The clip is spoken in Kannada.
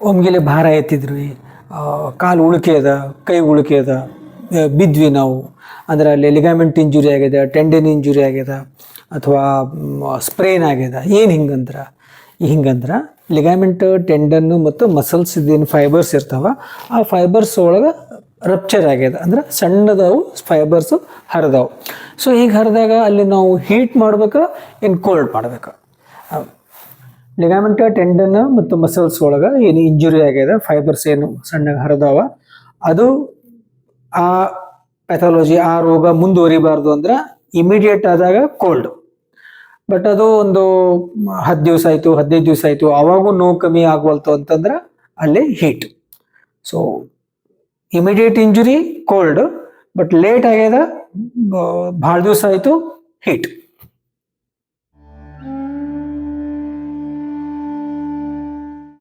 ಒಮ್ಮೆಲೆ ಭಾರ ಎತ್ತಿದ್ವಿ, ಕಾಲು ಉಳುಕೆ ಅದ, ಕೈ ಉಳುಕೆ ಅದ, ಬಿದ್ವಿ ನಾವು, ಅಂದ್ರೆ ಅಲ್ಲಿ ಲಿಗಾಮೆಂಟ್ ಇಂಜುರಿ ಆಗ್ಯದ, ಟೆಂಡನ್ ಇಂಜುರಿ ಆಗ್ಯದ, ಅಥವಾ ಸ್ಪ್ರೇನ್ ಆಗ್ಯದ. ಏನು ಹಿಂಗಂದ್ರೆ ಲಿಗಾಮೆಂಟ್, ಟೆಂಡನ್ನು ಮತ್ತು ಮಸಲ್ಸ್ ಇದೇನು ಫೈಬರ್ಸ್ ಇರ್ತಾವ, ಆ ಫೈಬರ್ಸ್ ಒಳಗೆ ರಪ್ಚರ್ ಆಗ್ಯದ, ಅಂದ್ರೆ ಸಣ್ಣದವು ಫೈಬರ್ಸು ಹರಿದವು. ಸೊ ಹೀಗೆ ಹರಿದಾಗ ಅಲ್ಲಿ ನಾವು ಹೀಟ್ ಮಾಡ್ಬೇಕು, ಏನು ಕೋಲ್ಡ್ ಮಾಡ್ಬೇಕು. ಲಿಗಾಮೆಂಟ್, ಟೆಂಡನ್ ಮತ್ತು ಮಸಲ್ಸ್ ಒಳಗೆ ಏನು ಇಂಜುರಿ ಆಗ್ಯದ, ಫೈಬರ್ಸ್ ಏನು ಸಣ್ಣಗೆ ಹರಿದಾವ, ಅದು ಆ ಪ್ಯಾಥಾಲಜಿ, ಆ ರೋಗ ಮುಂದುವರಿಬಾರ್ದು ಅಂದ್ರೆ ಇಮಿಡಿಯೇಟ್ ಆದಾಗ ಕೋಲ್ಡ್. ಬಟ್ ಅದು ಒಂದು 10 ದಿವಸ ಆಯಿತು, 15 ದಿವಸ ಆಯಿತು, ಅವಾಗೂ ನೋವು ಕಮ್ಮಿ ಆಗವಲ್ತು ಅಂತಂದ್ರೆ ಅಲ್ಲಿ heat. So immediate injury cold, but late ಆಗ್ಯದ, ಭಾಳ ದಿವಸ ಆಯಿತು ಹೀಟ್.